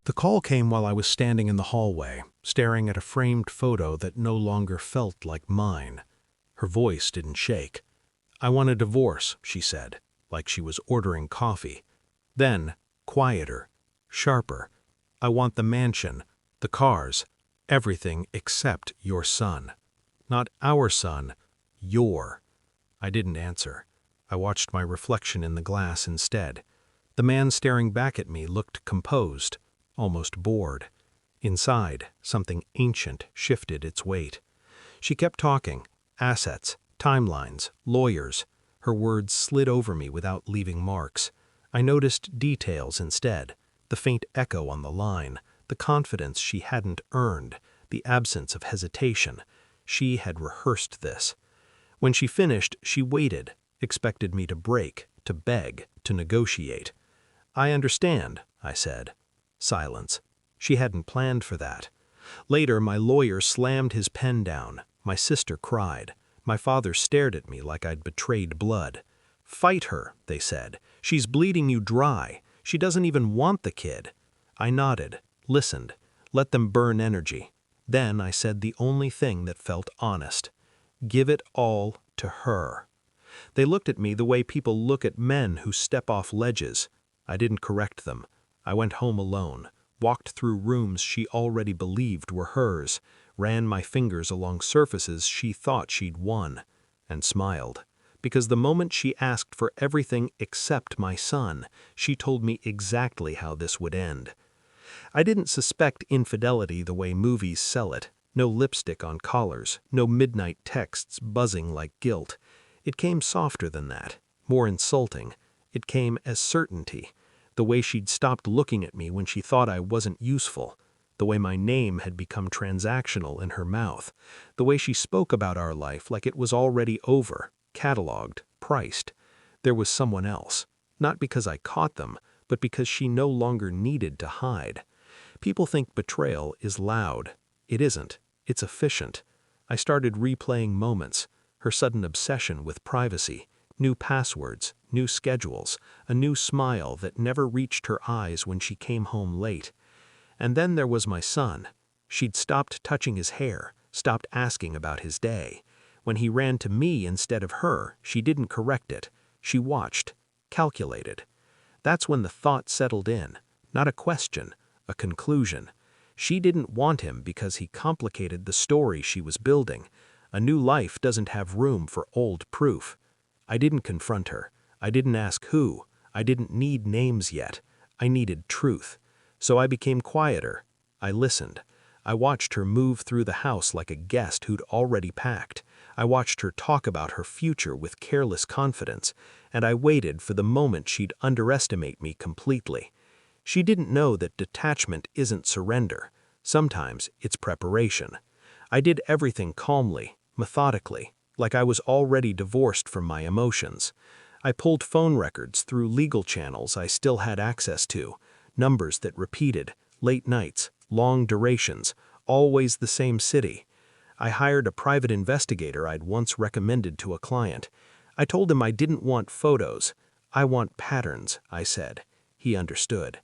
The call came while I was standing in the hallway, staring at a framed photo that no longer felt like mine. Her voice didn't shake. "I want a divorce," she said, like she was ordering coffee. Then, quieter, sharper, "I want the mansion, the cars, everything except your son. Not our son, your." I didn't answer. I watched my reflection in the glass instead. The man staring back at me looked composed, almost bored. Inside, something ancient shifted its weight. She kept talking. Assets, timelines, lawyers. Her words slid over me without leaving marks. I noticed details instead. The faint echo on the line, the confidence she hadn't earned, the absence of hesitation. She had rehearsed this. When she finished, she waited, expected me to break, to beg, to negotiate. "I understand," I said. Silence. She hadn't planned for that. Later, my lawyer slammed his pen down. My sister cried. My father stared at me like I'd betrayed blood. "Fight her," they said. "She's bleeding you dry. She doesn't even want the kid." I nodded, listened, let them burn energy. Then I said the only thing that felt honest. "Give it all to her." They looked at me the way people look at men who step off ledges. I didn't correct them. I went home alone, walked through rooms she already believed were hers, ran my fingers along surfaces she thought she'd won, and smiled. Because the moment she asked for everything except my son, she told me exactly how this would end. I didn't suspect infidelity the way movies sell it. No lipstick on collars, no midnight texts buzzing like guilt. It came softer than that, more insulting. It came as certainty. The way she'd stopped looking at me when she thought I wasn't useful. The way my name had become transactional in her mouth. The way she spoke about our life like it was already over, cataloged, priced. There was someone else. Not because I caught them, but because she no longer needed to hide. People think betrayal is loud. It isn't. It's efficient. I started replaying moments. Her sudden obsession with privacy. New passwords, new schedules, a new smile that never reached her eyes when she came home late. And then there was my son. She'd stopped touching his hair, stopped asking about his day. When he ran to me instead of her, she didn't correct it. She watched, calculated. That's when the thought settled in. Not a question, a conclusion. She didn't want him because he complicated the story she was building. A new life doesn't have room for old proof. I didn't confront her. I didn't ask who. I didn't need names yet. I needed truth. So I became quieter. I listened. I watched her move through the house like a guest who'd already packed. I watched her talk about her future with careless confidence, and I waited for the moment she'd underestimate me completely. She didn't know that detachment isn't surrender. Sometimes it's preparation. I did everything calmly, methodically, like I was already divorced from my emotions. I pulled phone records through legal channels I still had access to, numbers that repeated, late nights, long durations, always the same city. I hired a private investigator I'd once recommended to a client. I told him I didn't want photos. "I want patterns," I said. He understood.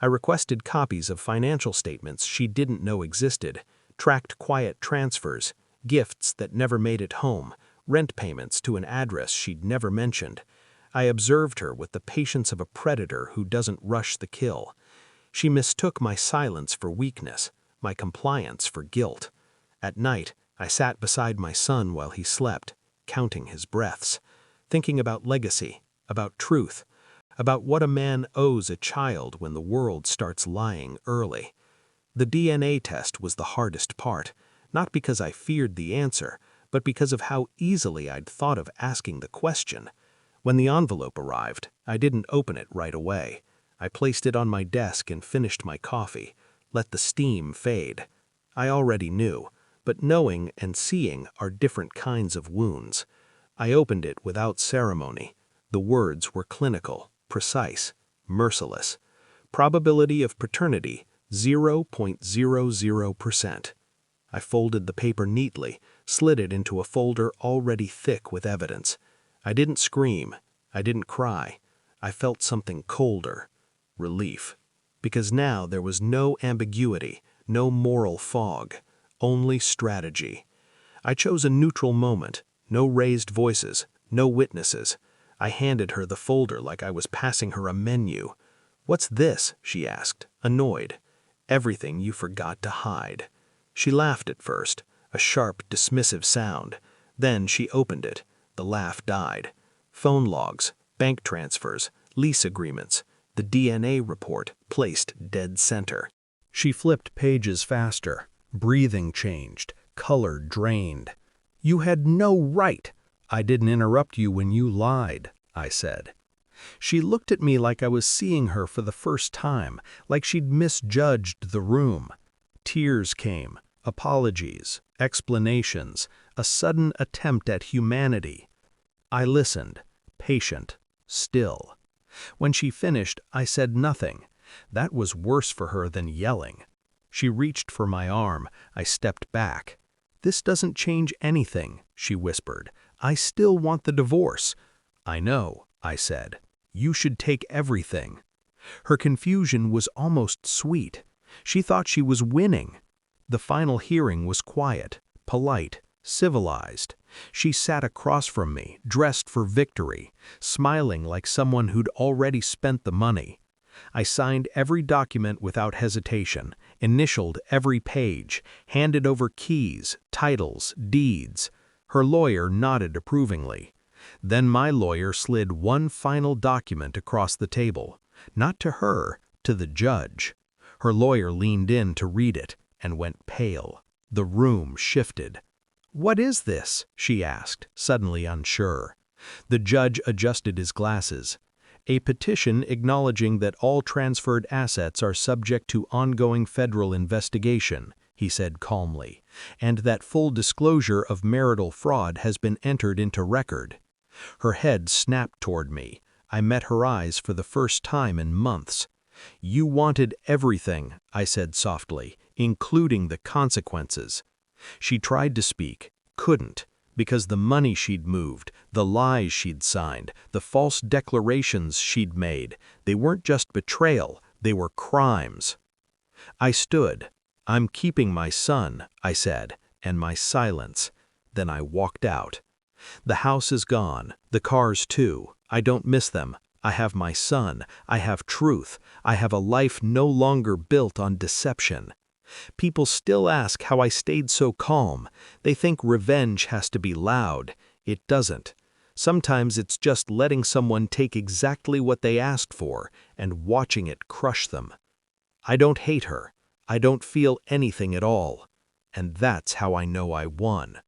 I requested copies of financial statements she didn't know existed, tracked quiet transfers, gifts that never made it home, rent payments to an address she'd never mentioned. I observed her with the patience of a predator who doesn't rush the kill. She mistook my silence for weakness, my compliance for guilt. At night, I sat beside my son while he slept, counting his breaths, thinking about legacy, about truth, about what a man owes a child when the world starts lying early. The DNA test was the hardest part, not because I feared the answer, but because of how easily I'd thought of asking the question. When the envelope arrived, I didn't open it right away. I placed it on my desk and finished my coffee, let the steam fade. I already knew, but knowing and seeing are different kinds of wounds. I opened it without ceremony. The words were clinical, precise, merciless. Probability of paternity, 0.00%. I folded the paper neatly, slid it into a folder already thick with evidence. I didn't scream. I didn't cry. I felt something colder. Relief. because now there was no ambiguity, no moral fog, only strategy. I chose a neutral moment, no raised voices, no witnesses. I handed her the folder like I was passing her a menu. "What's this?" she asked, annoyed. "Everything you forgot to hide." She laughed at first, a sharp, dismissive sound. Then she opened it. The laugh died. Phone logs, bank transfers, lease agreements, the DNA report placed dead center. She flipped pages faster. Breathing changed. Color drained. "You had no right." "I didn't interrupt you when you lied," I said. She looked at me like I was seeing her for the first time, like she'd misjudged the room. Tears came, apologies, explanations, a sudden attempt at humanity. I listened, patient, still. When she finished, I said nothing. That was worse for her than yelling. She reached for my arm. I stepped back. "This doesn't change anything," she whispered. "I still want the divorce." "I know," I said. "You should take everything." Her confusion was almost sweet. She thought she was winning. The final hearing was quiet, polite, civilized. She sat across from me, dressed for victory, smiling like someone who'd already spent the money. I signed every document without hesitation, initialed every page, handed over keys, titles, deeds. Her lawyer nodded approvingly. Then my lawyer slid one final document across the table, not to her, to the judge. Her lawyer leaned in to read it and went pale. The room shifted. "What is this?" she asked, suddenly unsure. The judge adjusted his glasses. "A petition acknowledging that all transferred assets are subject to ongoing federal investigation," he said calmly, "and that full disclosure of marital fraud has been entered into record." Her head snapped toward me. I met her eyes for the first time in months. "You wanted everything," I said softly, "including the consequences." She tried to speak, couldn't, because the money she'd moved, the lies she'd signed, the false declarations she'd made, they weren't just betrayal, they were crimes. I stood. "I'm keeping my son," I said, and my silence. Then I walked out. "The house is gone, the cars too. I don't miss them. I have my son. I have truth. I have a life no longer built on deception." People still ask how I stayed so calm. They think revenge has to be loud. It doesn't. Sometimes it's just letting someone take exactly what they asked for and watching it crush them. I don't hate her. I don't feel anything at all. And that's how I know I won.